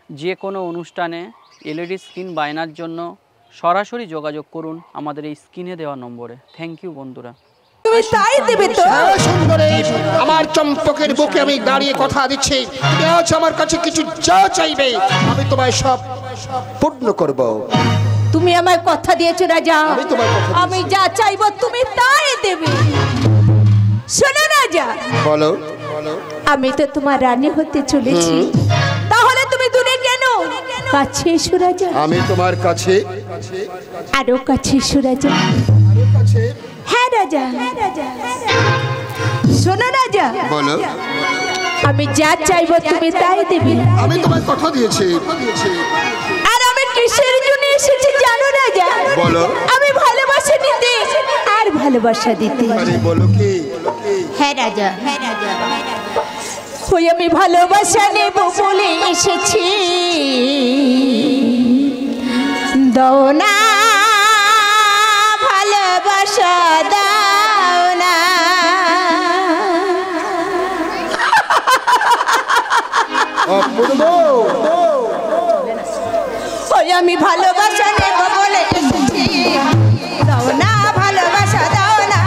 যে কোনো অনুষ্ঠানে এলইডি স্ক্রিন বায়নার জন্য সরাসরি যোগাযোগ করুন আমাদের এই স্ক্রিনে দেওয়া নম্বরে। থ্যাংক ইউ বন্ধুরা। তুমি তাই দেবে তো? সুন্দরী, আমার চম্পকের বুকে আমি দাঁড়িয়ে কথা দিচ্ছি, তুমি আজ আমার কাছে কিছু যা চাইবে আমি তোমায় সব পূর্ণ করব। তুমি আমায় কথা দিয়েছো রাজা, আমি যা চাইবো তুমি তাই দেবে। শোনো রাজা, বলো। আমি তো তোমার রানী হতে চলেছি, তাহলে তুমি দূরে কেন? কাছে এসো রাজা। আমি তোমার কাছে আরো কাছে এসো রাজা। হ্যাঁ রাজা। শোনো রাজা, বলো। আমি যা চাইবো তুমি তাই দেবে। আমি তোমায় কথা দিয়েছি। আর আমি কিসের জন্য এসেছি জানো রাজা? বলো। আমি ভালোবাসা নিতে আর ভালোবাসা দিতে। আরে বলো কি? হ্যাঁ রাজা। ওই আমি ভালোবাসা নেব বলে এসেছি, দাও না ভালোবাসা, দাও না। অপূর্ব, ওই আমি ভালোবাসা নেব বলে এসেছি, দাও না ভালোবাসা, দাও না।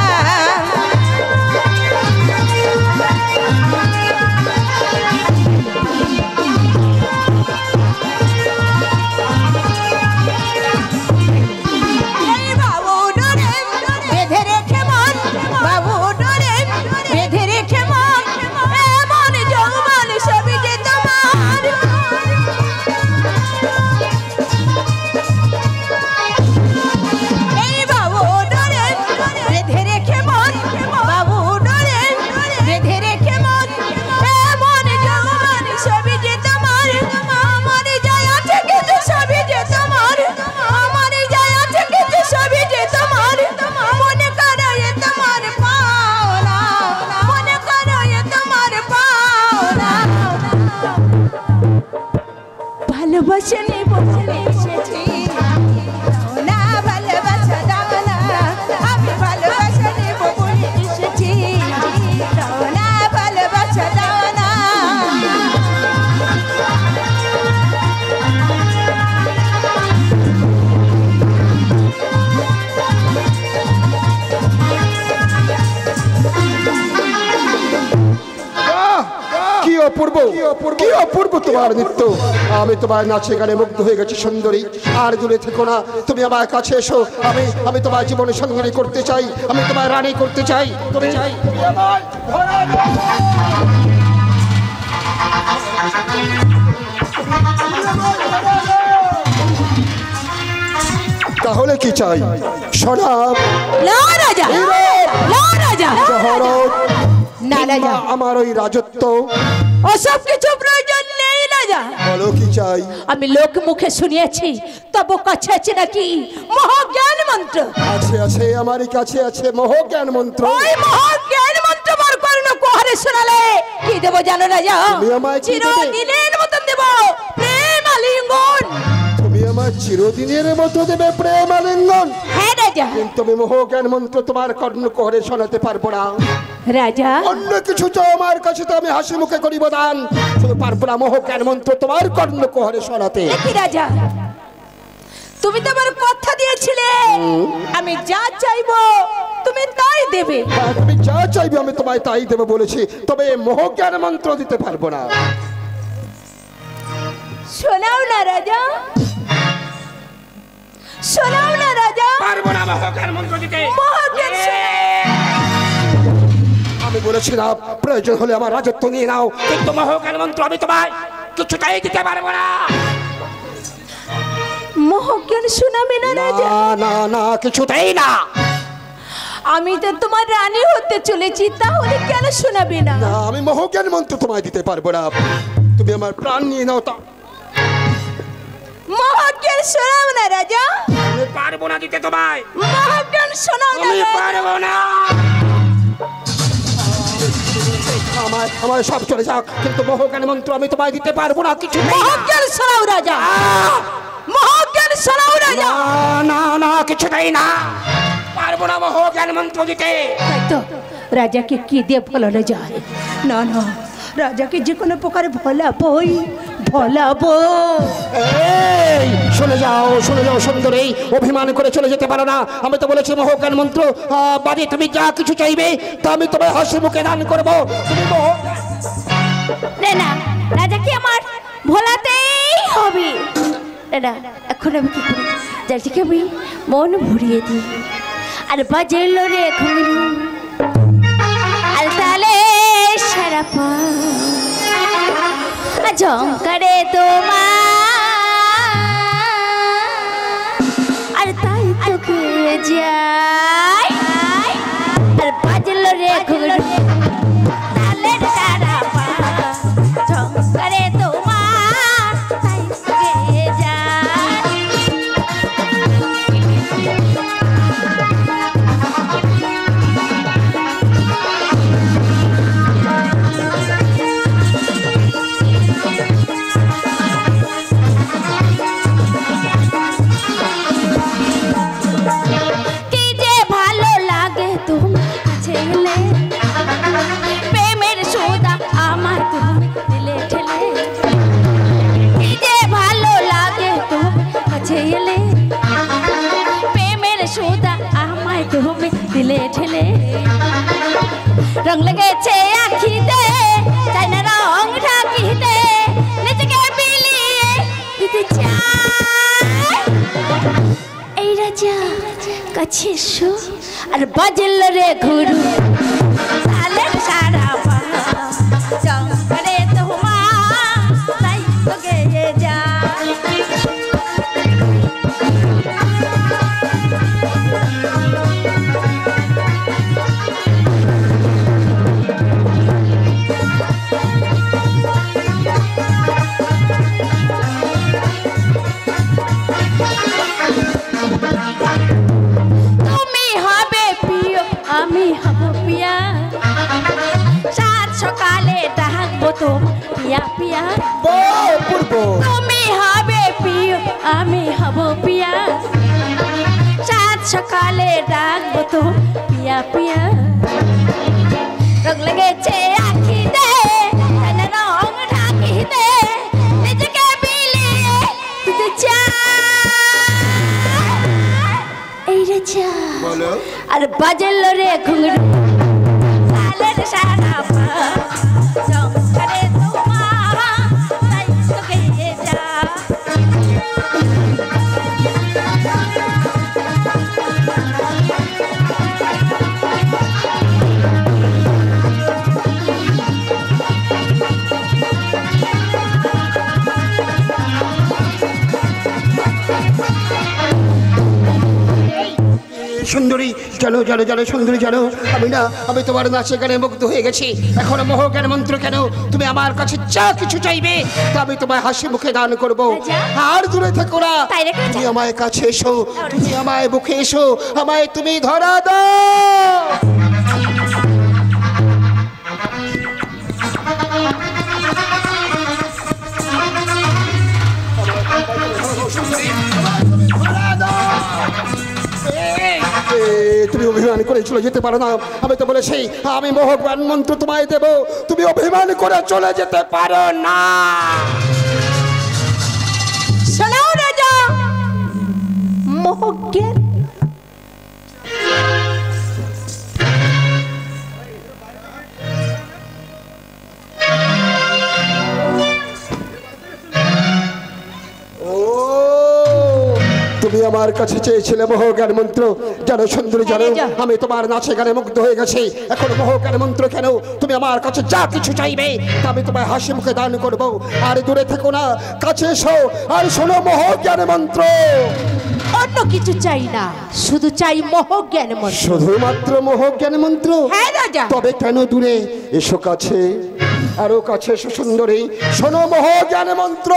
ভালোবাসা নেব বলে এসেছি, দাও না ভালোবাসা, দাও না। আমি ভালোবাসা নেব বলে এসেছি, দাও না ভালোবাসা, দাও না। কি অপূর্ব, কি অপূর্ব তোমার নৃত্য। আমি তোমার নাচে গানে মুগ্ধ হয়ে গেছি সুন্দরী। আর দূরে থেকো না, তুমি আমার কাছে এসো। আমি তোমার জীবনে সঙ্গী করতে চাই, আমি তোমার রানী করতে চাই। তুমি চাই তাহলে কি চাই? সোনা, না রাজা, না রাজা, জহরত, না রাজা, আমার ওই রাজত্ব, ওসব কিছু প্রয়োজন নেই রাজা। বলো কি চাই? আমি লোক মুখে শুনিয়েছি তবু কাছে আছে নাকি মহাজ্ঞান মন্ত্র। আছে আছে, আমারই কাছে আছে মহাজ্ঞান মন্ত্র। ওই মহাজ্ঞান মন্ত্র বার কর্ণ কোহারে শোনালে কি দেব জানো রাজা? তুমি আমায় কি দেবে? চিরদিনের মতন দেব প্রেম আলিঙ্গন। তুমি আমার চিরদিনের মতো দেবে প্রেম আলিঙ্গন? হ্যাঁ রাজা। কিন্তু আমি মহাজ্ঞান মন্ত্র তোমার কর্ণ কোহরে শোনাতে পারবো না রাজা। অন্য কিছু চাও আমার কাছে তো আমি হাসি মুখে করিব দান, শুধু পারবো না মহাজ্ঞান মন্ত্র তোমার কর্ণ কোহরে শোনাতে। কি রাজা, তুমি তো আমার কথা দিয়েছিলে আমি যা চাইবো তুমি তাই দেবে। তুমি যা চাইবে আমি তোমায় তাই দেবো বলেছি, তবে মহাজ্ঞান মন্ত্র দিতে পারবো না। শোনাও না রাজা, শোনাও না রাজা। পারবো না মহাজ্ঞান মন্ত্র দিতে। মহাজ্ঞান আমি বলেছি না প্রয়োজন হলে আমার রাজত্ব নিয়ে নাও, কিন্তু মহাজ্ঞান মন্ত্র আমি তোমায় কিছুটাই দিতে পারবো না। মহাজ্ঞান শোনাবে না রাজা? না না, কিছুতেই না। আমি তো তোমার রানী হতে চলেছি, তাহলে কেন শোনাবে না? না, আমি মহাজ্ঞান মন্ত্র তোমায় দিতে পারবো না। তুমি আমার প্রাণ নিয়ে নাও তা। মহাজ্ঞান শোনাও না রাজা। আমি পারবো না দিতে তোমায়। মহাজ্ঞান শোনাও না। আমি পারবো না। আমার সব চলে যাক, কিন্তু মহাজ্ঞান মন্ত্র আমি তোমায় দিতে পারবো না। কিছু মহাজ্ঞান শোনাও রাজা, মহাজ্ঞান শোনাও রাজা। না না, কিছুতেই না, পারবো না মহাজ্ঞান মন্ত্র দিতে। তাই তো রাজাকে কি দিয়ে ভোলানো যায়? না না, রাজাকে যে কোনো প্রকারে ভোলাবই ফলাবো। এই শুনে যাও সুন্দরী, অভিমান করে চলে যেতে পারো না। আমি তো বলেছি মোহজ্ঞান মন্ত্র বাদে তুমি যা কিছু চাইবে তা আমি তোমায় হাসি মুখে দান করবো। তুমি না রাজাকে আমার ভোলাতেই হবে। না এখন আমি কি করি, রাজাকে আমি মন ভরিয়ে দিই। আর বাজল রে ঘুরু আর তালে সারা পা ঝঙ্কারে তোমার আর তাই তোকে যাই। আর বাজল রে ঘুরু তালে সারা পা ঝঙ্কারে তোমার তাই তোকে যাই। কি যে ভালো লাগে তুমি কাছে এলে, প্রেমের সুদা আমার তুমি দিলে ঠেলে। কি যে ভালো লাগে তুমি কাছে এলে, প্রেমের সুদা আমায় তুমি দিলে ঠেলে। রং লেগেছে আখিতে চাই না রং ঢাকিতে, নিজেকে বিলিয়ে দিতে চাই। এই রাজা কাছে এসো আর বাজল রে ঘুরু তালে সারা পা ঝঙ্কারে তোমার তাই তোকে যাই। তুমি হবে প্রিয় আমি হব পিয়া, সাত সকালে ডাকবো তো পিয়া পিয়া। তুমি হবে প্রিয় আমি হব পিয়া, সাত সকালে ডাকবো তো পিয়া পিয়া। রং লেগেছে আখিতে তাই না রং ঢাকিতে, নিজেকে বিলিয়ে দিতে চাই। এই রাজা আর বাজল রে ঘুঙরু তালের সারা পা ঝঙ্কারে তোমার তাই তোকে যাই। সুন্দরী জানো সুন্দরী জানো, আমি তোমার নাচে গানে মুগ্ধ হয়ে গেছি। এখন মোহজ্ঞান মন্ত্র কেন, তুমি আমার কাছে যা কিছু চাইবে তা আমি তোমায় হাসি মুখে দান করবো। আর দূরে থেকো না, তুমি আমায় কাছে এসো, তুমি আমায় বুকে এসো, আমায় তুমি ধরা দাও। তুমি অভিমান করে চলে যেতে পারো না। আমি তো বলেছি আমি মোহজ্ঞান মন্ত্র তোমায় দেব, তুমি অভিমান করে চলে যেতে পারো না। শোনাও রাজা মোহজ্ঞান। তুমি আমার কাছে চেয়েছিলে মোহজ্ঞান মন্ত্র, জানো সুন্দরী জানো, আমি তোমার নাচে গানে মুগ্ধ হয়ে গেছি। এখন মোহজ্ঞান মন্ত্র কেন, তুমি আমার কাছে যা কিছু চাইবে তা আমি তোমায় হাসি মুখে দান করবো। আর দূরে থেকো না, কাছে এসো আর শোনো মোহজ্ঞান মন্ত্র। অন্য কিছু চাই না, শুধু চাই মোহজ্ঞান মন্ত্র। শুধুমাত্র মোহজ্ঞান মন্ত্র? হ্যাঁ রাজা। তবে কেন দূরে, এসো কাছে, আরো কাছে এসো সুন্দরী, শোনো মোহজ্ঞান মন্ত্র।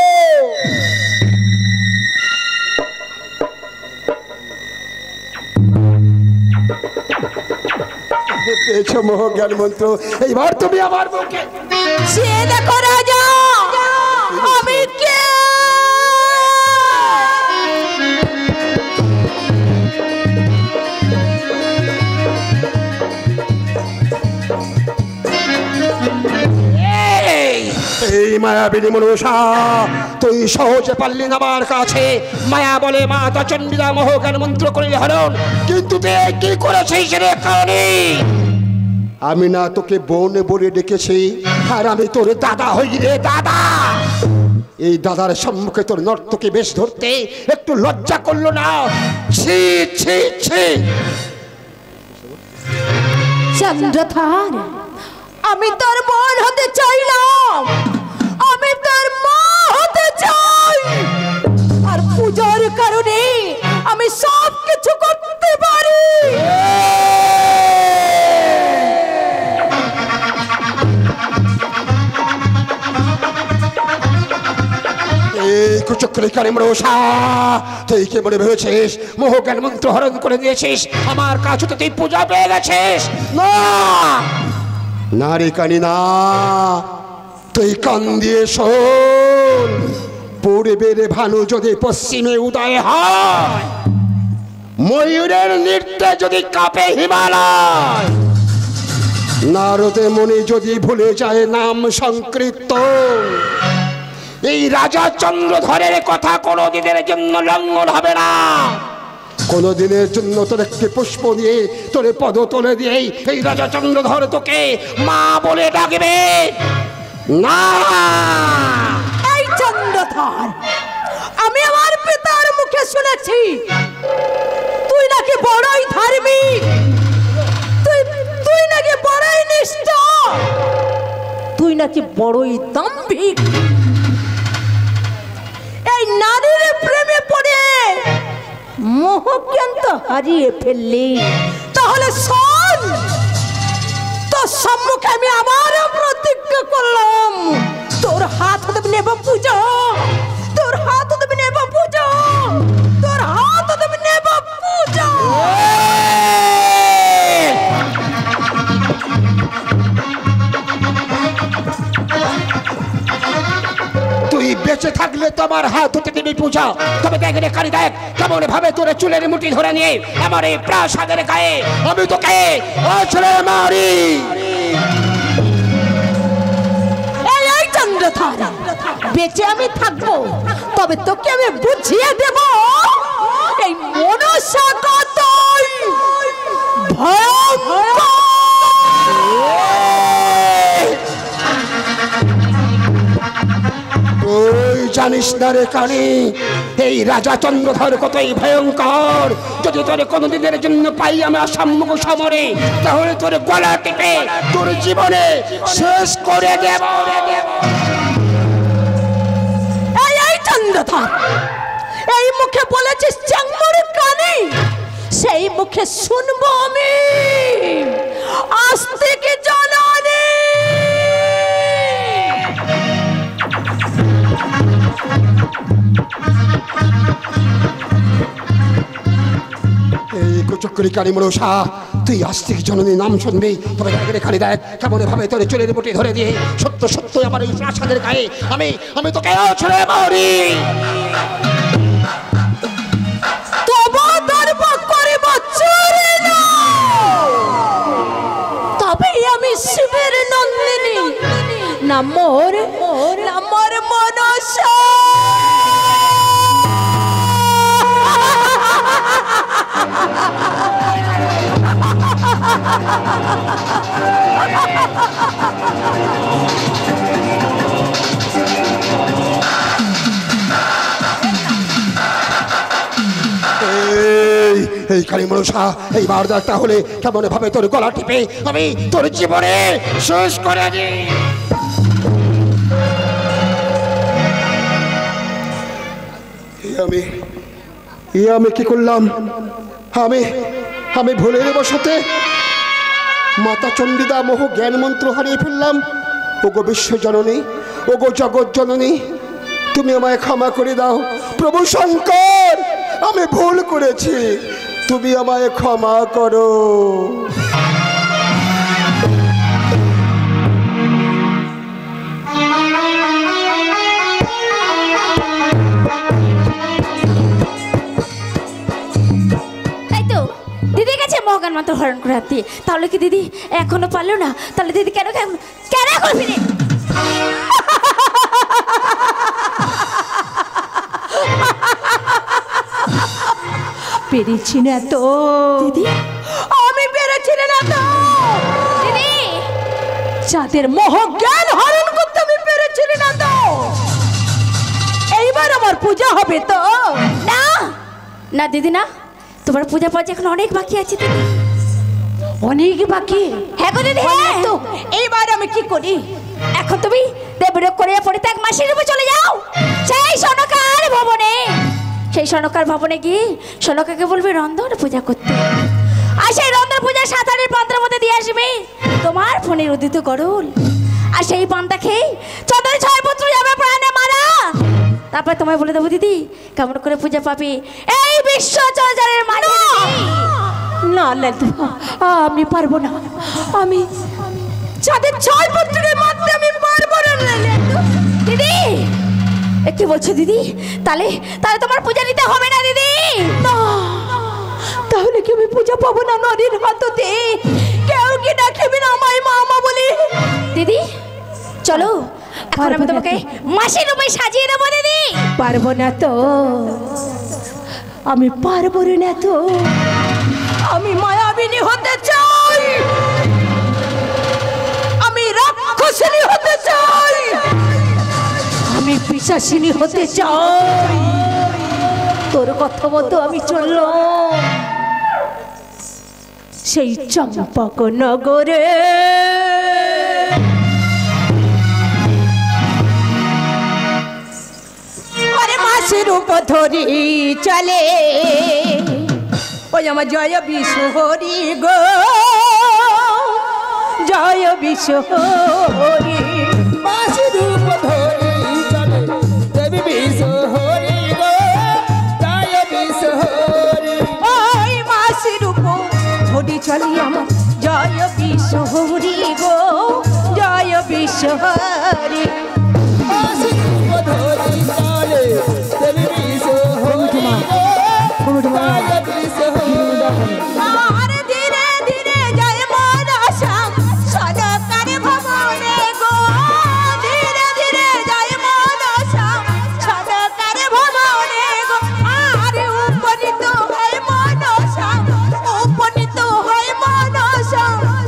পেয়েছো মোহজ্ঞান মন্ত্র, এইবার তুমি আমার বুকে। সে দেখো রাজা আমি কে। এই মায়াবিনী মনসা, তুই সহজে পারলি না আমার কাছে মায়া বলে মাতা চণ্ডীরা মোহজ্ঞান মন্ত্র করে হরণ, কিন্তু তুই কি করেছিস রে কারণে? আমি না তোকে বোন বলে ডেকেছি, আর আমি তোর দাদা হই রে দাদা। এই দাদার সম্মুখে তোর নর্তকে বেশ ধরতে একটু লজ্জা করলো না? ছি ছি ছি। চন্দ্রধার, আমি তোর বোন হতে চাইলাম, আমি তোর মা হতে চাই, আর পূজার কারণে আমি সব কিছু করতে পারি। এই কুচক্রী মনসা, তুই কে মনে ভেবেছিস মোহজ্ঞান মন্ত্র হরণ করে দিয়েছিস? আমার কাছে তো তুই পূজা পেয়ে গেছিস। না না রে কানি না, তুই কান দিয়ে শোন। পূর্বের ভানু যদি পশ্চিমে উদয় হয়, ময়ূরের নৃত্যে যদি কাঁপে হিমালয়, নারদে মনে যদি ভুলে যায় নাম সংকীর্তন, এই রাজা চন্দ্রধরের কথা কোনোদিনের জন্য লঙ্ঘন হবে না। কোনোদিনের জন্য তোর একটি পুষ্প দিয়ে তোর পদ তোলে দিয়ে এই রাজা চন্দ্রধর তোকে মা বলে ডাকবে না। এই চন্দ্রধর, আমি আমার পিতার মুখে শুনেছি তুই নাকি বড়ই ধার্মিক, তুই নাকি বড়ই নিষ্ঠ, তুই নাকি বড়ই দাম্ভিক। এই নারীর প্রেমে পড়ে মোহজ্ঞান তো হারিয়ে ফেললি, তাহলে শোন, তোর সম্মুখে আমি আবারও প্রতিজ্ঞা করলাম, তোর হাত হতে নেব পূজা, তোর হাত হতে নেব পূজা, তোর হাত হতে নেব পূজা। তুই বেঁচে থাকলে তোমার হাত হতে দেবী পূজা, তবে দেখ রে কারি, দেখ কেমন ভাবে তোর চুলের মুঠি ধরে নিয়ে আমার এই প্রাসাদের গায়ে আমি তোকে আছড়ে মারি। এই চন্দ্রধর, বেঁচে আমি থাকবো, তবে তোকে আমি বুঝিয়ে দেব এই মনসা কতই ভয়ঙ্কর। তুই জানিস না রে কানি, এই রাজা চন্দ্রধর কতই ভয়ঙ্কর। যদি তোর কোনোদিনের জন্য পাই আমার সম্মুখ সমরে, তাহলে তোর গলা টিপে তোর জীবনে শেষ করে দেব। এই চন্দ্রধর, এই মুখে বলেছিস চাঙ্গুর কানে, সেই মুখে শুনবো আমি আজ থেকে জননী। এই কুচক্রী কালী মনসা, তুই আস্তিক জননী নাম শুনবি, তবে দেখ খালি দেখ কেমন ভাবে তোর চুলের মুঠি ধরে দিয়ে সত্য সত্য আমার এই প্রাসাদের গায়ে আমি তোকে ছেড়ে মারি। তবে আমি শিবের নন্দিনী, না মোর মনসা। এই কালী মনসা, এই বারদার তাহলে কেমন ভাবে তোর গলা টিপে আমি তোর জীবনে শেষ করে দিই। আমি কি করলাম? আমি ভুলের বসতে মাতা চণ্ডীদা মোহ জ্ঞান মন্ত্র হারিয়ে ফেললাম। ওগো বিশ্ব জননী, ওগো জগৎ জননী, তুমি আমায় ক্ষমা করে দাও। প্রভু শঙ্কর, আমি ভুল করেছি, তুমি আমায় ক্ষমা করো। দিদি গেছে মোহজ্ঞান মন্ত্র হরণ করে হাত দিয়ে, তাহলে কি দিদি এখনো পারলো না? তাহলে দিদি কেন কেন এখন ফিরে পেরেছি না তো দিদি আমি পেরেছি না তো দিদি যাদের মোহ জ্ঞান হরণ করতে আমি পেরেছি না তো এইবার আমার পূজা হবে তো না না দিদি না, তোমার পূজা পাঠ এখন অনেক বাকি আছে দিদি। অনেক বাকি? হ্যাঁ গো দিদি, হ্যাঁ। তো এইবার আমি কি করি? এখন তুমি দেবরোগ করে পরিত্যাগ মাসির রূপে চলে যাও সেই সনকার ভবনে। সেই সনকার ভবনে গিয়ে সনকাকে বলবে রন্ধন পূজা করতে, আর সেই রন্ধন পূজা সাঁতারের পান্তার মধ্যে দিয়ে আসবে তোমার ফোনের উদিত গরল, আর সেই পান্তা খেয়ে চন্দ্রের ছয় পুত্র যাবে প্রাণে মারা। তারপর তোমায় বলে দেবো দিদি কেমন করে পূজা পাবে এই বিশ্ব চরাচরের মাঝে। না লাড্ডু, আমি পারবো না। আমি যাদের ছয় পুত্রের মধ্যে আমি পারবো না লাড্ডু। দিদি কি বলছো দিদি? তাহলে তাহলে তোমার পূজা নিতে হবে না দিদি। না, তাহলে কি আমি পূজা পাবো না নদীর হাততে? কেউ কি ডাকবে না আমায় মা বলে? দিদি চলো, এখন আমি পারবো না তোমাকে তো। মাসির রূপে সাজিয়ে দেবো দিদি। পারবো না তো, আমি পারবো না তো। আমি মায়াবিনী হতে চাই, আমি রাক্ষসিনী হতে চাই, আমি পিশাচিনী হতে চাই। তোর কথা মতো আমি চললাম সেই চম্পক নগরে। আরে মাসের উপর ধরি চলে ওই আমার জয় বিশ্বহরি গো, জয় বিশ্বহরি। মাসির উপর ধরি চলে দেবী বিশ্বহরি গো, জয় বিশ্বহরি। ওই মাসের উপর ধরি চলি আমার জয় বিশ্বহরি গো, জয় বিশ্বহরি। মাসির উপর ধরি চলে দেবী বিশ্বহরি গো, জয় বিশ্বহরি। আর ধীরে ধীরে জয় মনসা সদকার ভবনে গো, ধীরে ধীরে জয় মনসা সদকার ভবনে গো। আর উপনীত হয় মনসা, উপনীত হয় মনসা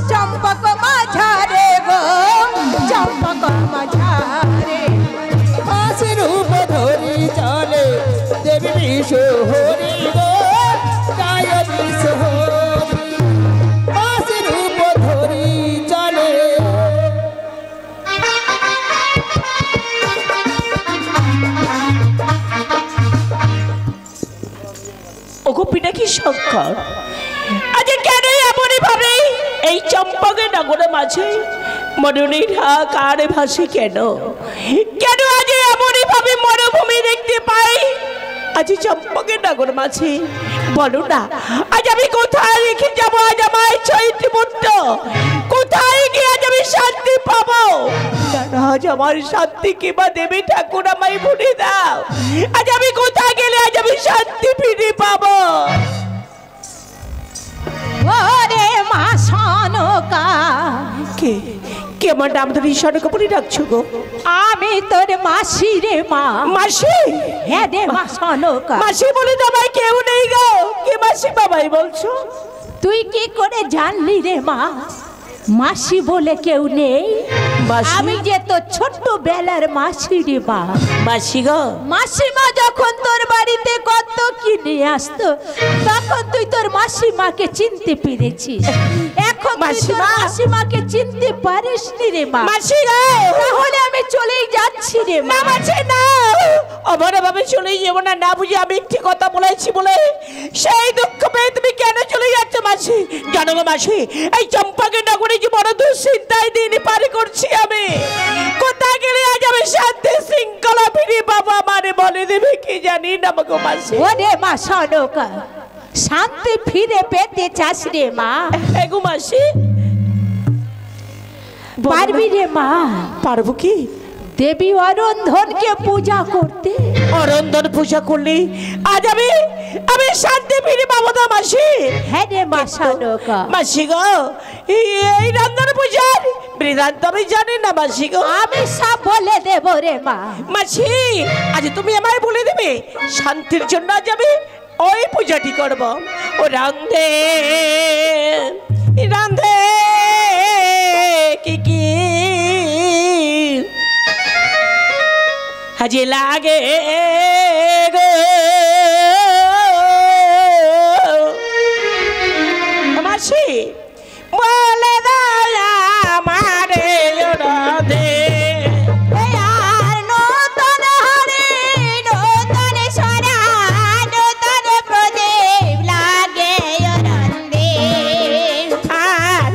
চম্পক মাঝারে গো, চম্পক মাঝারে। মাসির উপর ধরি চলে দেবী বিশ্বহরি গো, জয় বিশ্বহরি। মাসির উপর ধরি চলে। ওগো পিনাকি শঙ্কর, আজ কেন এমনই ভাবে এই চম্পকের নগরের মাঝে মরুণীর হাহাকার ভাসে? কেন কেন আজ এমনই ভাবে মরুভূমি দেখতে পাই আজ চম্পকের নগর মাঝে? বলো না আজ আমি কোথায় রেখে যাবো আজ আমার চৈত্রপুত্র? কোথায় গিয়ে আজ আমি শান্তি পাবো? আজ আমার শান্তি কিবা দেবী ঠাকুর আমায় ভুলে দাও। আজ আমি কোথায় গেলে আজ আমি শান্তি ফিরে পাবো? ওরে মা সনকা, কে কে আমার নাম ধরে ঈশ্বর কাপুরি ডাকছো গো? আমি তোর মাসি রে মা। মাসি? হ্যাঁ রে মা সনকা। মাসি বলে তো আমার কেউ নেই গো, কে মাসি বাবাই বলছো? তুই কি করে জানলি রে মা মাসি বলে কেউ নেই? মাসি? আমি যে তোর ছোট্ট বেলার মাসি রে মা। মাসি গো, মাসিমা যখন তোর বাড়িতে কত কি নিয়ে আসতো তখন তুই তোর মাসিমাকে চিনতে পেরেছিস। এখন তুই তোর মাসিমা? মাসিমাকে চিনতে পারিসনি রে মা। মাসি গো, তাহলে আমি চলেই যাচ্ছি রে না মা। মাসি না, অমরা ভাবে চলে যাবো না, না বুঝে আমি একটি কথা বলেছি বলে সেই দুঃখ পেয়ে তুমি কেন চলে যাচ্ছ মাসি? জানো গো মাসি, এই চম্পাকে নগরে যে বড় দুশ্চিন্তায় দিন পার করছি আমি। কোথায় গেলে আজ আমি শান্তি শৃঙ্খলা ফিরে পাবো আমারে বলে দেবে কি জানি না গো মাসি। ওরে মা সনকা, শান্তি ফিরে পেতে চাস রে মা? এগো মাসি, পারবি রে মা পারবো কি দেবী অরন্ধনকে পূজা করতে? অরন্ধন পূজা করলে আজ আমি আমি শান্তি ফিরে পাবো না মাসি। হ্যাঁ রে মা সনকা। মাসি গো, এই রন্ধন পূজার বিধান তো আমি জানি না মাসি গো। আমি সব বলে দেব রে মা। মাসি আজ তুমি আমায় বলে দেবে শান্তির জন্য আজ আমি ওই পূজাটি করব। ও রান্ধে রান্ধে কি হাজে লাগে গো মাসি বলে দাও আমারে রাধে আর নতুন হরি নতুন সরা নতুন প্রদীপ লাগে রন্দে আর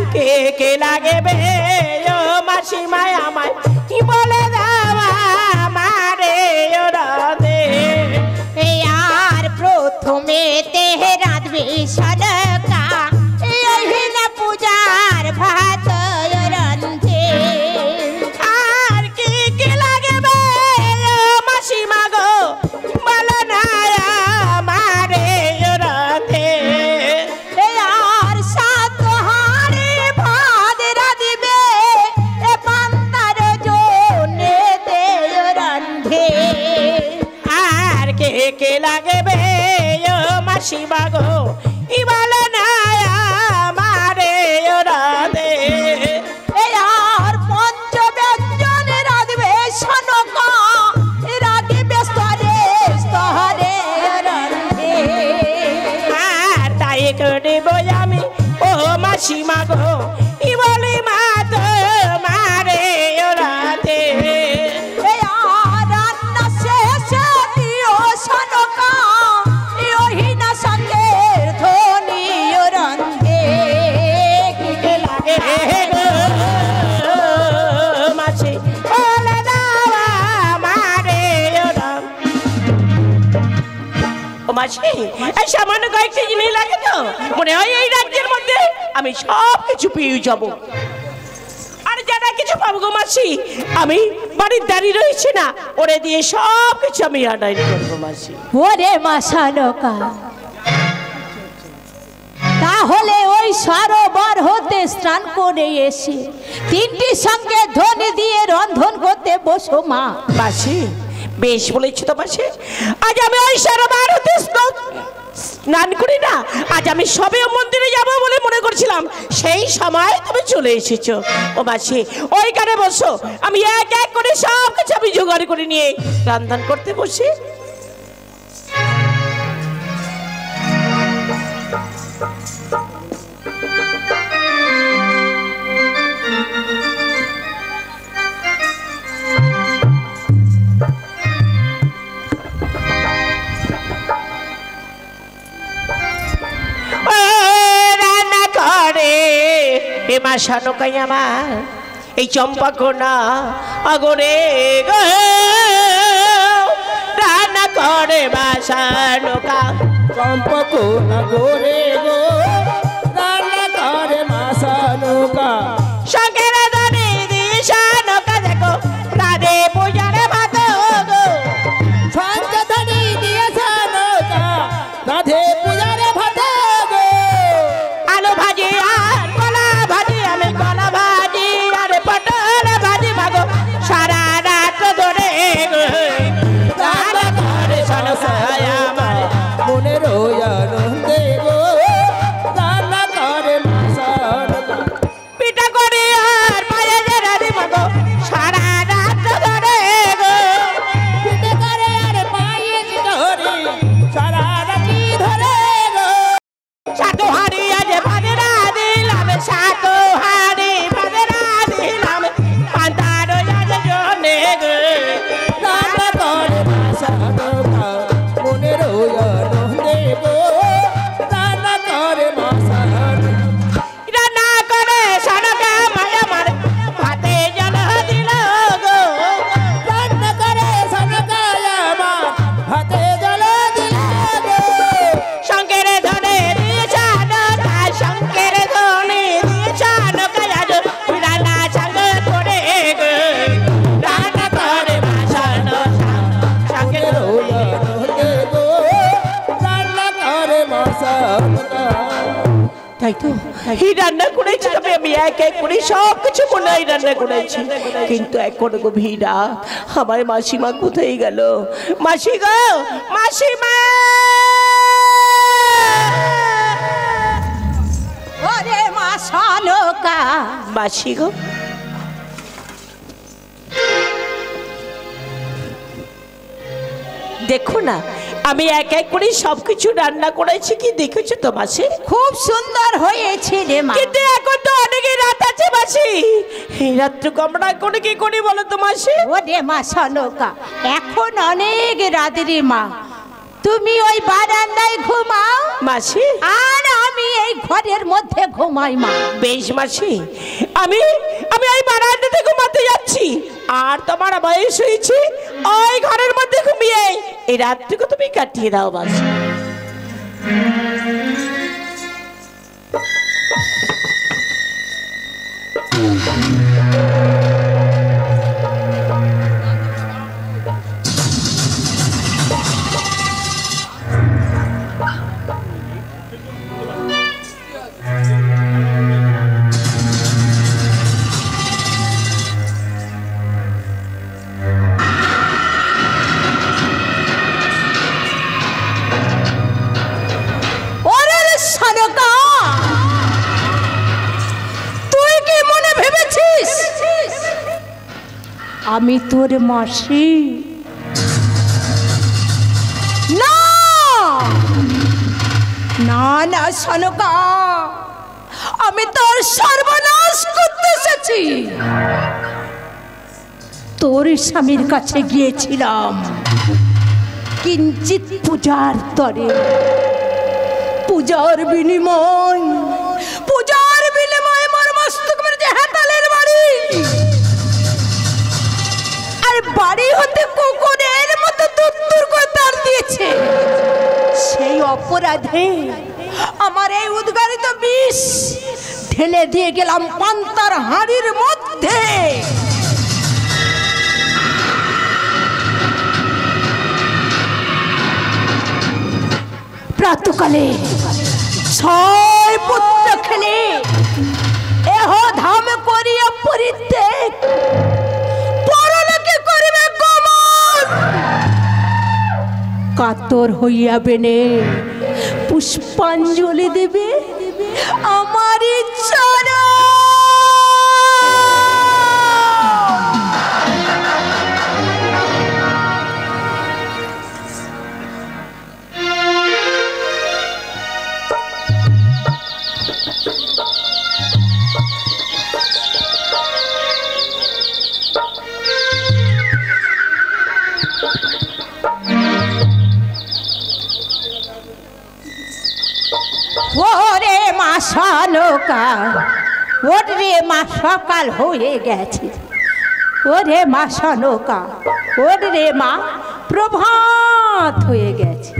কে লাগবে ও মাসি মায় আমায় কি বলে দাও আমারে রাধে আর প্রথমে তে রাধবে সনকা এইনা পূজার ভাত রন্ধে আর কি লাগবে ও মাসি মাগো বলো না আমারে রাধে আর সাত হাড়ি ভাত রাধবে পান্তার জোনে দে রন্ধে আর কে লাগবে ও মাসি মাগো ই বলো না আমারে রাধে আর পঞ্চ ব্যঞ্জন রাধবে সনকা রাধবে স্তরে স্তরে রন্ধে আর তাই করব আমি ও মাসি মাগো ই বলি মা তো মারে রাধে আর রান্না শেষে দিও সনকা ওহিনা সঙ্গের ধ্বনি রন্ধে কে লাগে গো মাসি বলে দাও আমারে রাধে ও মাসি এই সামান্য কয়েকটি জিনিস লাগে তো মনে হয় এই রাজ্যের মধ্যে আমি সব কিছু পেয়ে যাব আর যারা কিছু পাবো গো মাসি আমি বাড়ির দাঁড়িয়ে রয়েছি না ওরে দিয়ে সব কিছু আমি আদায় করবো মাসি ওরে মা সনকা তাহলে ওই সরোবর হতে স্নান করে এসে তিনটি সঙ্গে ধ্বনি দিয়ে রন্ধন করতে বসো মা মাসি বেশ বলেছি তো মাসি আজ আমি ওই সরোবর হতে স্নান করি না আজ আমি সবে মন্দিরে যাব বলে মনে করছিলাম সেই সময় তুমি চলে এসেছো ও মাসি ওইখানে বসো আমি এক এক করে সব কিছু আমি জোগাড় করে নিয়ে রান্নান করতে বসি রান্না করে এ মা শানুকাই আমার এই চম্পা কোনা আগরে গো রান্না করে মা শানুকা চম্পক নগরে গো রান্না করে মাসা নৌকা শঙ্কের ধরে দিয়ে শানুকা দেখো রাধে পূজার ভাত গো সঞ্চতনি দিয়েছে নৌকা রাধে পূজারে ভাতে গো আলু ভাজি আর কলা ভাজি আমি কলা ভাজি আর পটল ভাজি মাগো সারা রাত ধরে গো রান্না করে শানুকাই আমার মনে রোয়া নন্দে গো রান্না করে মাসা নৌকা পিঠা করে আর পায়ে রাধে মাগো সারা রাত ধরে গো পিঠে করে আর পায়ে ধরে সারা রাতি ধরে গো সাতো হাড়ি আজ ভাদেরা দিলাম সাতো হাড়ি ভাদেরা দিলাম পান্তার আজ জনে গো রান্না করে মাসা নৌকা মনে রোয়া নন্দে গো রান্না করে মাসা নৌকা রান্না করে শানুকা মায়া মার ভাতে জল দিল গো রান্না করে সনকায় আমার হাতে জল দিলে গো শঙ্কের ধনে দিয়ে শানুকা শঙ্কের ধনে দিয়ে শানুকা আজ রান্না সাঙ্গ করে গো রান্না করে মাসানো শঙ্কের রোয়া নন্দে গো রান্না করে মাসা নৌকা তাই তো এই রান্না করেছি তবে আমি এক এক করে সব কিছু মনে হয় রান্না করেছি কিন্তু এখন গভীর রাত আমার মাসিমা কোথায় গেল মাসি গো মাসিমা মাসি গো, দেখো না আমি এক এক করে সবকিছু রান্না করেছি, কি দেখেছো তো মাসি? খুব সুন্দর হয়েছে রে মা। কিন্তু এখন তো অনেকে রাত আছে মাসি, এই রাতটুকু আমরা করে কি করি বলো তো মাসি? ও রে মা সনকা, এখন অনেক রাত রে মা, তুমি ওই বারান্দায় ঘুমাও মাসি, আর আমি এই ঘরের মধ্যে ঘুমাই মা। বেশ মাসি, আমি আমি এই বারান্দাতে ঘুমাতে যাচ্ছি, আর তোমার বয়স হয়েছে ওই ঘরের মধ্যে ঘুমিয়ে এই রাতটুকু তুমি কাটিয়ে দাও মাসি। ওরে রে সনকা, তুই কি মনে ভেবেছিস আমি তোর মাসি? না না না সনকা, আমি তোর সর্বনাশ করতে এসেছি। তোর স্বামীর কাছে গিয়েছিলাম কিঞ্চিত পূজার তরে, পূজার বিনিময় মোর মস্তক মেরে হাতালের বাড়ি, আর বাড়ি হতে কুকুরের মতো দুত্তুর করে তার দিয়েছে। সেই অপরাধে আমার এই উদ্গারিত বিষ ঢেলে দিয়ে গেলাম পান্তার হাঁড়ির মধ্যে। প্রাতকালে 6 পুত্র খেলে এহ ধাম করিয়া পরিত্যাগ, পরলোকে করিবে গমন। কাতর হইয়া বেনে পুষ্পাঞ্জলি দেবে আমারই চরণ। ওরে মা সনকা, ওরে মা সকাল হয়ে গেছে। ওরে মা সনকা, ওরে মা প্রভাত হয়ে গেছে।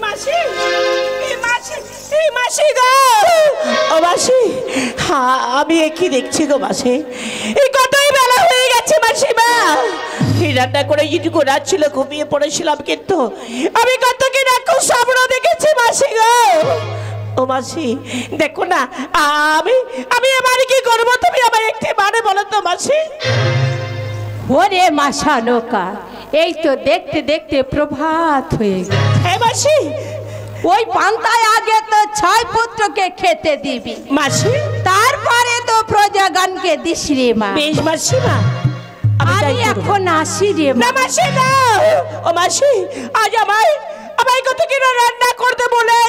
মাসি, মাসি গো, ও মাসি, আমি কি দেখছি গো মাসি? এই কতই বেলা হয়ে গেছে মাসিমা, এই রান্না করে যেটুকু রাত ছিল ঘুমিয়ে পড়েছিলাম, কিন্তু আমি কত কি রাক্ষস স্বপ্ন দেখেছি মাসি গো। ও মাসি দেখো না, আমি এবার কি করবো, তুমি আমার একটি মানে বলো তো মাসি? ওরে মা সনকা, এই তো দেখতে দেখতে প্রভাত হয়ে গেছে। হ্যাঁ মাসি, ওই পান্তায় আগে তো 6 পুত্রকে খেতে দিবি মাসি, তারপরে তো প্রজাগণকে দিস রে মা। বেশ মাসিমা, আমি এখন আসি রে না মা। মাসি না, ও মাসি, আজ আমায় কত কিনা রান্না করতে বলে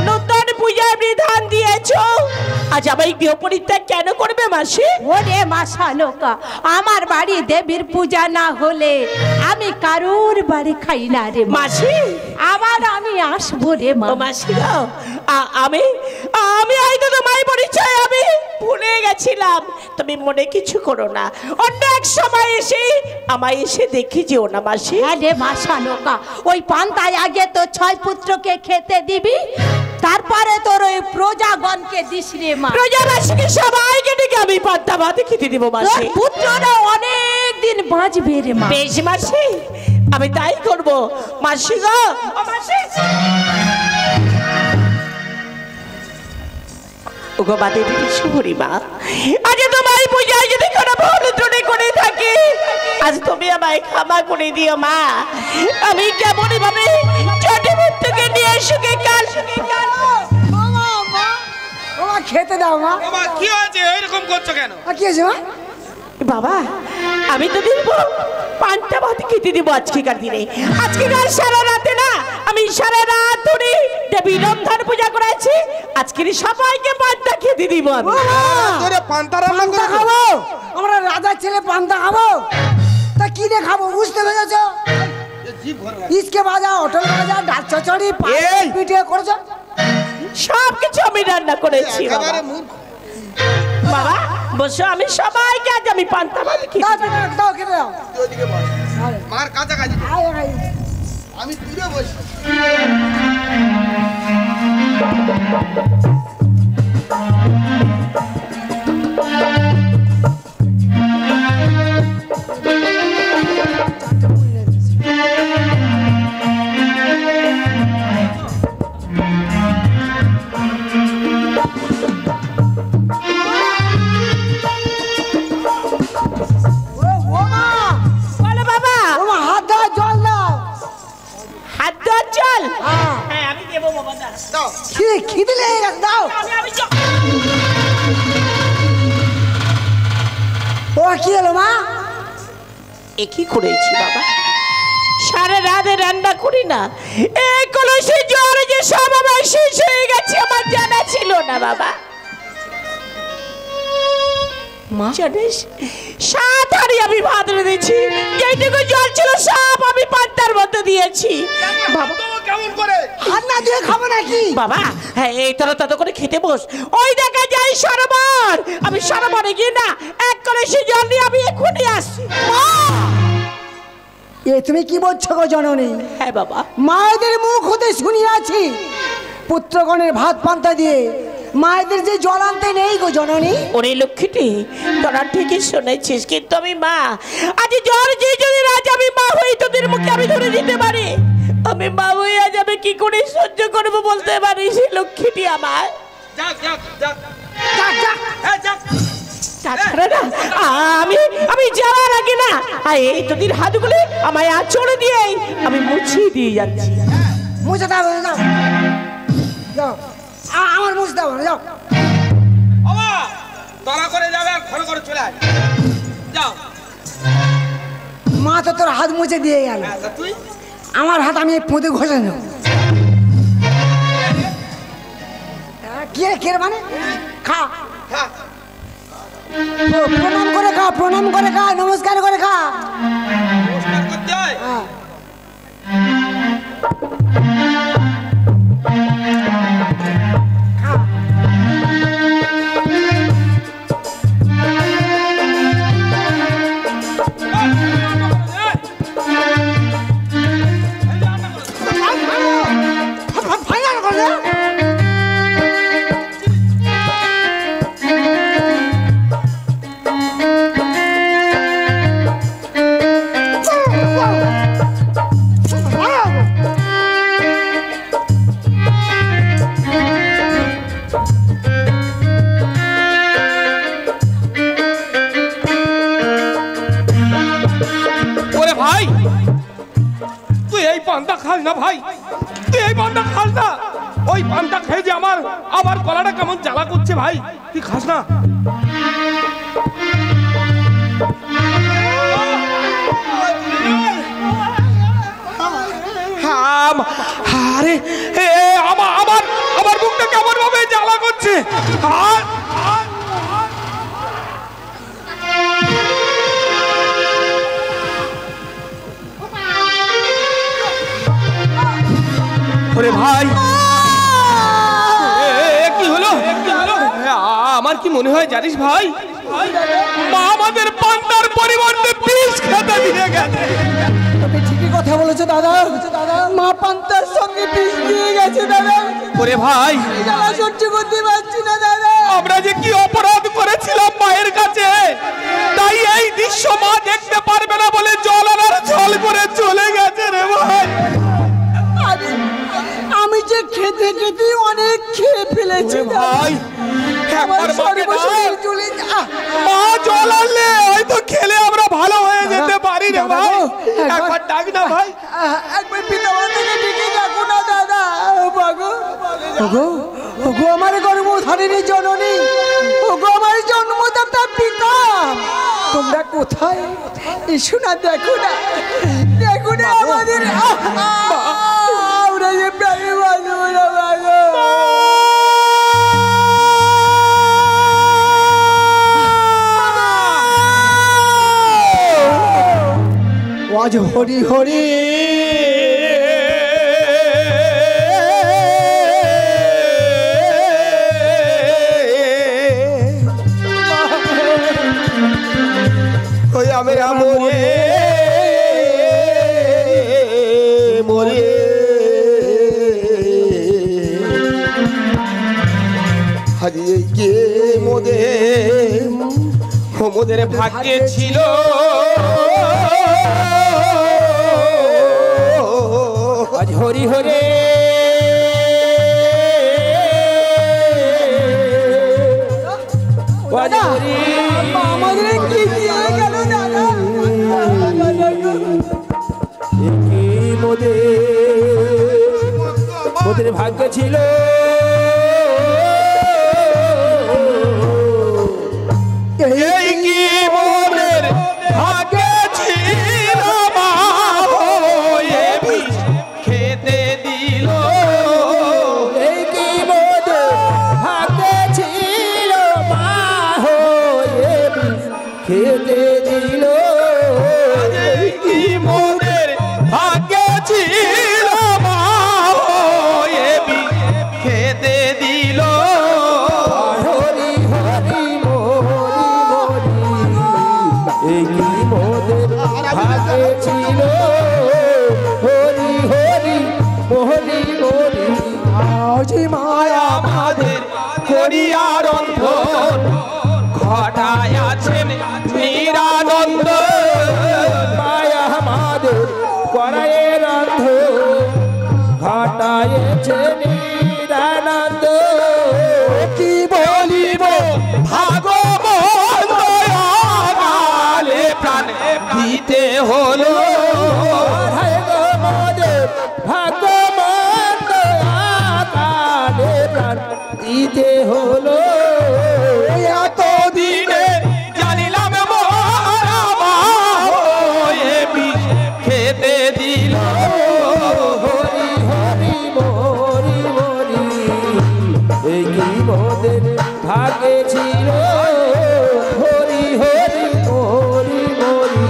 নতুন পূজার বিধান দিয়েছো, আজ আমায় গৃহ পরিত্যাগ কেন করবে মাসি? ওরে মা সনকা, আমার বাড়ি দেবীর পূজা না হলে আমি কারোর বাড়ি খাই না রে মাসি। আবার আমি আসবো রে মা। ও মাসি গো, আমি হয়তো তোমায় পরিচয় আমি ভুলে গেছিলাম, তুমি মনে কিছু করো না, অন্য এক সময় এসে আমায় এসে দেখে যেও না মাসি। হ্যাঁ রে মা সনকা, ওই পান্তায় আগে তো 6 পুত্রকে খেতে দিবি, তারপরে তোর ওই প্রজাগণকে দিস রে মা। প্রজাবাসীকে সবাইকে ডেকে আমি পান্তা ভাতে খেতে দিব তোর মাসি। পুত্ররা অনেক দিন বাঁচবে রে মা। বেশ মাসি, আমি তাই করব মাসি গো। ও মাসি, ওগো বাদে দিদি শুভরি মা, আজ তোমার পূজায় যদি কোনো ভুল ত্রুটি করে থাকি, আজ তুমি আমায় ক্ষমা করে দিও মা। আমি কেমন ভাবে ছোট পুত্রকে নিয়ে সুখে কাল খেতে দাও মা। বাবা কি হয়েছে এরকম করছো কেন? কি হয়েছে মা? বাবা আমি তো দিব পান্তা ভাত খেতে দিব আজকেকার দিনে। আজকেকার সারা রাতে না আমি সারা রাত ধরে দেবী রন্ধন পূজা করেছি। আজকের সবাইকে পান্তা খেতে দিব আমি। তোরে পান্তা রান্না পান্তা করে খাবো, আমরা রাজার ছেলে পান্তা খাবো। তা কি দিয়ে খাবো বুঝতে পেরেছো? ইসকে বাজা, হোটেল বাজা, ডাল চচড়ি, এই! পিঠে করেছো। সব কিছু আমি রান্না করেছি বাবা। একেবারে মূর্খ। বাবা বসো, আমি সবাইকে আজ আমি পান্তা ভাত খেতে দাও দিব। দাও, দাও খেতে দাও। তুই ওদিকে বস। মার কাছাকাছি আয়, আয়। আমি দূরে বসি। ও মা, বলো বাবা। ও মা, হাত দাও, জল দাও। হাত ধোয়ার জল? হ্যাঁ। হ্যাঁ আমি দেবো বাবা, দাঁড়া। দাও। খিদে লেগে গেছে, দাও। আমি ও কি হলো মা? কি করেছি বাবা? সারা রাতে রান্না করি না, এই কলসি জল যে সব আমার শেষ হয়ে গেছে আমার জানা ছিল না বাবা। মা জানিস 7 হাঁড়ি আমি ভাত রেঁধেছি, যেটুকু জল ছিল সব আমি পান্তার মধ্যে দিয়েছি বাবা। কেমন করে? হাত না দিয়ে খাবো নাকি? বাবা হ্যাঁ এই তোরা তত করে খেতে বস, ওই দেখা যায় সরোবর। আমি সরোবরে গিয়ে না 1 কলসি জল নিয়ে আমি এক্ষুনি আসছি। এ তুমি কি বলছো গো জননী? হ্যাঁ বাবা। মায়েদের মুখ হতে শুনিয়াছি পুত্রগণের ভাত পান্তা দিয়ে মায়েদের যে জল আনতে নেই গো জননী। ওরে লক্ষ্মীটি তোরা ঠিকই শুনেছিস, কিন্তু আমি মা। আজ জ্বর যে যদি আজ আমি মা হই তোদের মুখে আমি ধরে দিতে পারি, আমি মা হয়ে আজ আমি কি করে সহ্য করবো বলতে পারিস লক্ষ্মীটি আমার। যাক যাক যাক যাক, যাক। হ্যাঁ যাক। তাছাড়া না আমি যাওয়ার আগে না এই তোদের হাতগুলো আমায় আঁচড়ে দিয়ে আমি মুছিয়ে দিয়ে যাচ্ছি। মুছে দাও, দাও, দাও। আমার মুছে দাও, যাও। বাবা তলা করে যাবে আর ঘন করে চলে আয়। যাও। মা তো তোর হাত মুছে দিয়ে গেল, আচ্ছা তুই আমার হাত আমি পুঁতে ঘষে নেব। কি রে, কে রে মানে? খা, খা। প্রণাম করে খা, প্রণাম করে খা, নমস্কার করে খা। নমস্কার করতে হয়। হ্যাঁ। খা। ফাইনাল করে দে। ওরে ভাই তুই এই পান্তা খাস না ভাই, তুই এই পান্তা খাস না। ওই পান্তা খেয়ে যে আমার আবার গলাটা কেমন জ্বালা করছে ভাই, তুই খাস না। আরে আমার আমার আমার বুকটা কেমন ভাবে জ্বালা করছে। ওরে ভাই কি হলো, কি হলো? আমার কি মনে হয় জানিস ভাই, মা আমাদের পান্তার পরিবর্তে বিষ খেতে দিয়ে গেছে। তুমি ঠিকই কথা বলেছো দাদা, মা পান্তার সঙ্গে বিষ দিয়ে গেছে দাদা। ওরে ভাই জ্বালা সহ্য করতে পারছি না দাদা। আমরা যে কি অপরাধ করেছিলাম মায়ের কাছে, তাই এই দৃশ্য মা দেখতে পারবে না বলে জল আনার জল করে চলে গেছে রে ভাই। আমি যে খেতে খেতে অনেক খেয়ে ফেলেছি ভাই একবার মাকে ডাক। চলে মা জল আনলে হয়তো খেলে আমরা ভালো হয়ে যেতে পারি রে ভাই, একবার ডাক না ভাই। একবার পিতা মাতাকে ডেকে ডাকো না দাদা। বাগো, ওগো আমার গর্ভধারিণী জননী, ওগো আমার জন্মদাতা পিতা, তোমরা কোথায়? এসো না, দেখো না, দেখো না আমাদের আমরা যে প্রাণী বাঁচব না মাগো। আজ হরি হরি ওই আমি মরে মরে হারিয়ে গিয়ে মোদের ভাগ্যে ছিল আজ হরি হরে আমাদের কি দিয়ে গেল দাদা? মোদের ভাগ্য ছিল এই কি মোদের ভাগ্য ছিল মা হয়ে বিষ খেতে দিল এই কি মোদের ভাগ্য ছিল মা হয়ে বিষ খেতে দিল এই কি মোদের ভাগ্য ছিল মা হয়ে বিষ খেতে দিল হরি হরি এই কি মোদের ভাগ্যে ছিল হরি হরি মোহরি মোরি আজ মায়া আমাদের করিয়া রন্ধন ঘটায় আছেন নিরানন্দ মায়া আমাদের করায় রন্ধন ঘটায়ছে নিরানন্দ কি বলিব ভাগবত গালে প্রাণ দিতে হলো ভাগবত গালে প্রাণ দিতে হলো এতদিনে জানিলাম খেতে দিল হরি হরি মরি মরি এই কি মোদের ভাগ্যে ছিল হরি হরি মরি মরি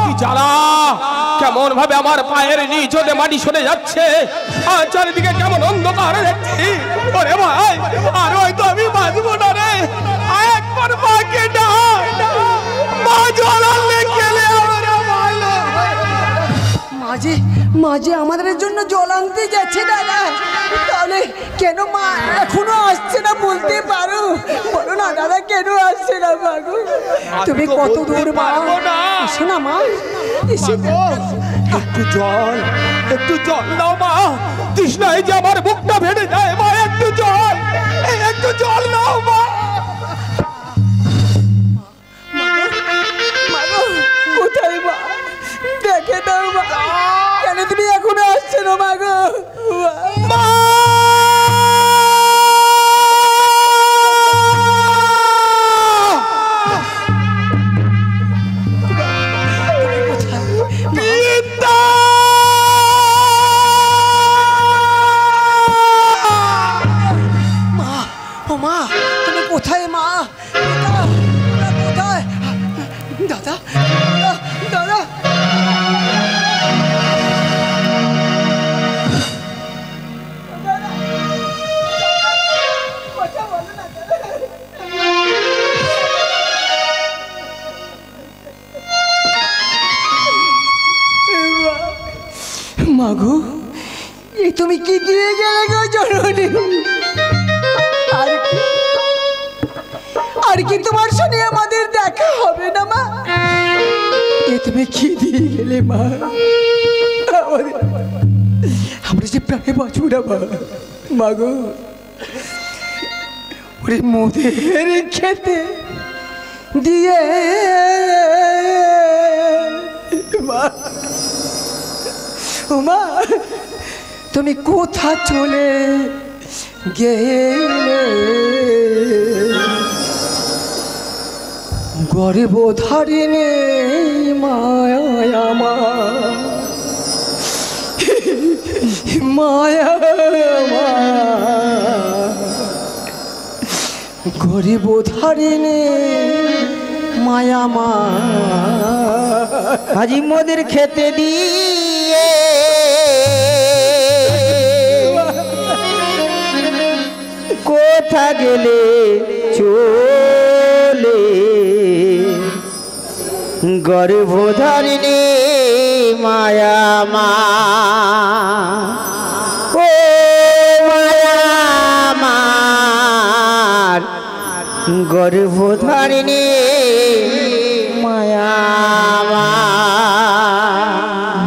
কি জ্বালা কেমন ভাবে আমার পায়ের নিচে মাটি সরে যাচ্ছে আর চারিদিকে কেমন অন্ধকার দেখছি ওরে ভাই আর হয়তো আমি বাঁচবো না রে একবার মাকে ডাক মা জলালে গেলে আমরা ভালো মাঝে মাঝে আমাদের জন্য জল আনতে যাচ্ছে দাদা, তাহলে কেন মা এখনো আসছে না বলতে পারো? বলো না দাদা, কেন আসছে না মাগো? তুমি কত দূর মা, এসো না মা, এসে একটু জল দাও মা, তৃষ্ণায় যে আমার বুকটা ভেঙে যায় মা, একটু জল দাও মা। কোথায় মা? দেখে দাও মা, কেন তুমি এখনো আসছে না মাগো? মা কোথায় মা? কোথায় দাদা? দাদা মাগো, এই তুমি কি দিয়ে গেলে গো জননী? আর কি তোমার সঙ্গে আমাদের দেখা হবে না মা? এ তুমি কি দিয়ে গেলে মা? আমরা যে প্রাণে বাঁচব না মা। মাগো, ওরে মোদের খেতে দিয়ে মা, ও মা তুমি কোথা চলে গেলে গর্ভধারিণী মায়া আমার মায়া গর্ভধারিণী মায়া মা আজি মোদের খেতে দিয়ে কোথা গেলে চলে গর্ভধারিণী মায়া মা ও মায়া মার গর্ভধারিণী মায়া মা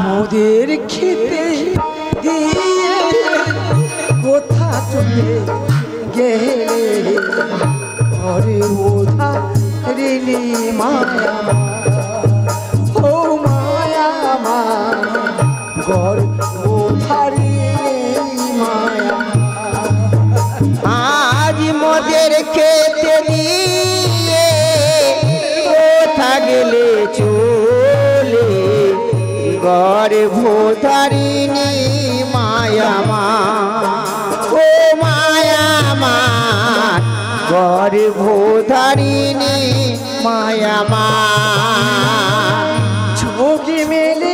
মোদের খেতে দিয়ে কোথা চলে গেলে গর্ভধারিণী মায়া ও মায়া মা গর্ভধারিণী মায়া আজ মোদের খেতে দিয়ে কোথা গেলে চলে গর্ভধারিণী মায়া মা ও মায়া মা গর্ভধারিণী মায়া মা চোখে মেলে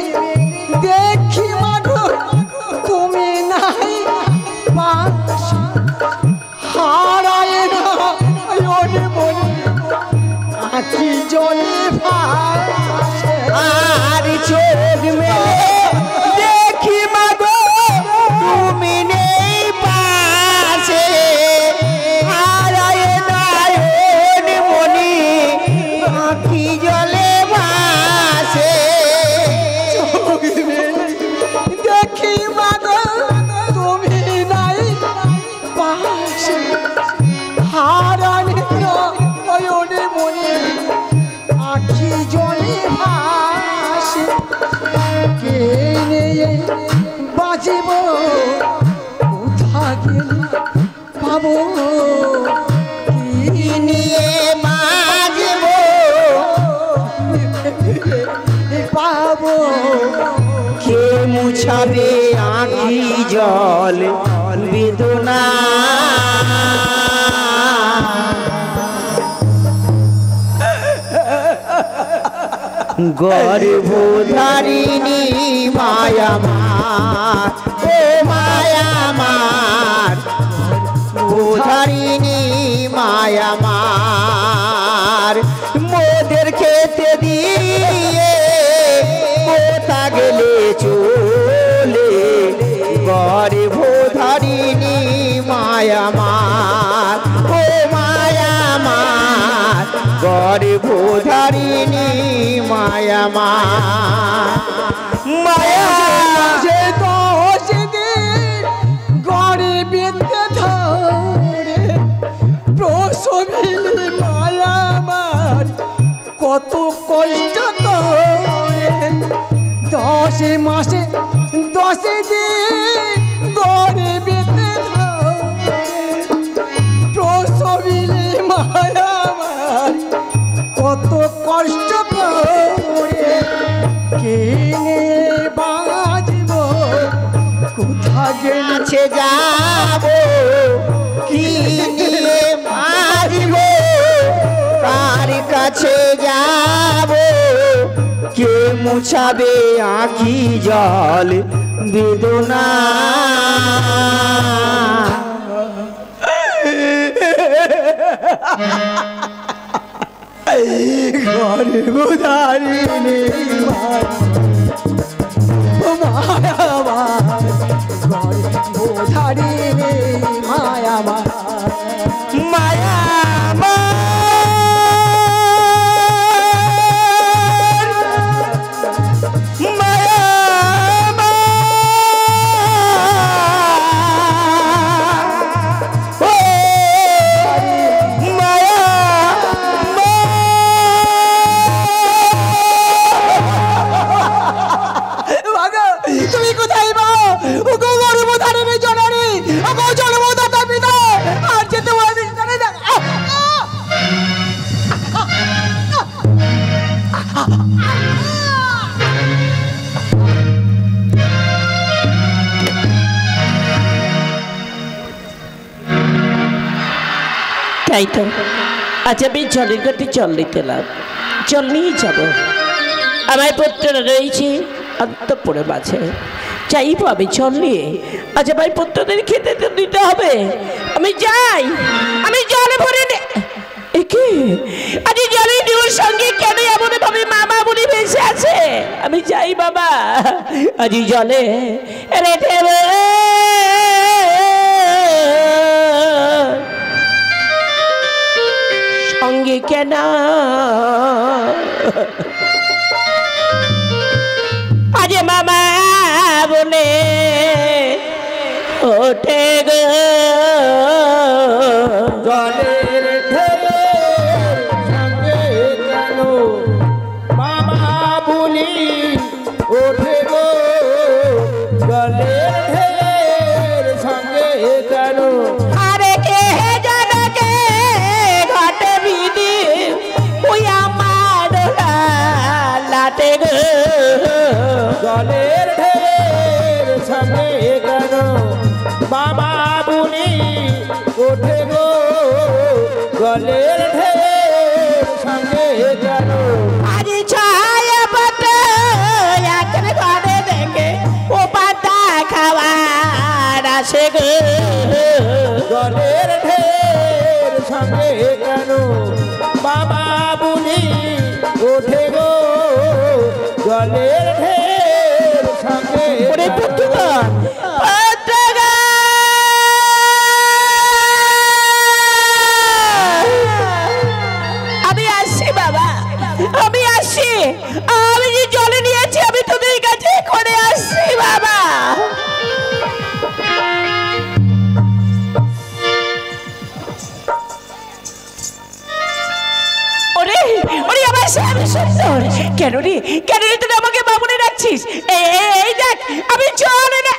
দেখি মাগো তুমি নাই পাশে হারায় না ওরে মনে আখি জলে ভাসে আর চোখ মেলে দেখি মাগো তুমি নেই পাশে হারায় নয়ন মনি আঁখি জলে ভাসে চোখে মেলে দেখি মাগো তুমি নাই পাশে হারায় না ওরে মনে আখি জলে ভাসে কে নিয়ে বাজিব কোথা গেলে পাবো কি নিয়ে বাজব পাবো কে মুছাবে আঁখি জল বেদনা গর্ভধারিণী মায়া মার ও মায়া মার গর্ভধারিণী মায়া মার মোদের খেতে দিয়ে কোথা গেলে চলে গর্ভধারিণী মায়া মার ও মায়া মার গর্ভধারিণী মায়া মার মায়া যে তো সেদিন গড়ে বেঁধে ধরে প্রসবিলি মায়া আমার কত কষ্ট করে 10 মাসে 10 দিন গড়ে বেঁধে ধরে প্রসবিলি মায়া আমার কত কষ্ট করে কেনে বাজব কোথা গেলে কাছে যাব কি নিয়ে বাজব কার কাছে যাব কে মুছাবে আঁখি জল বেদনা গর্ভধারিণী মায়া গর্ভধারিণী মায়া মায়া তাই তো আজ আমি জলের ঘাটে জল নিতে এলাম, জল নিয়ে যাব। আমার পুত্ররা রয়েছে অন্তঃপুরে মাঝে, চাইবো আমি জল নিয়ে। আজ আমার পুত্রদের খেতে তো দিতে হবে। আমি যাই, আমি জলে ভরে একে আজ জলে নেওয়ার সঙ্গে কেন এমন ভাবে মামা বলে ভেসে আছে। আমি যাই বাবা, আজ জলে রেখে সঙ্গে কেন আজ মামা বলে ওঠে গো জলের ঢেউয়ের সঙ্গে কেন মামা বলি ওঠে গো, জলের ঢেউয়ের সঙ্গে কেন আরে কে জানকে ঘটে বিধি ওই আমার লাটে গো জলের ঢেউয়ের সঙ্গে কেন মামা বলি ওঠে গো, জলের ঢেউয়ের সঙ্গে কেন আজ ছায়া পাতা এখন ঘরে দেখে ও পাতা খাওয়ার আসে গো জলের ঢেউয়ের সঙ্গে কেন মামা বলি ওঠে গো, জলের ঢেউয়ের সঙ্গে ওরে পুত্রগণ, আমি আসছি বাবা, আমি আসছি। আমি যে জলে নিয়েছি আমি তোদের কাছে করে আসছি বাবা। ওরে ওরে আমার স্বামী সুন্দর, কেন রে তুই আমাকে বাবুনে রাখছিস? এই দেখ আমি জলে না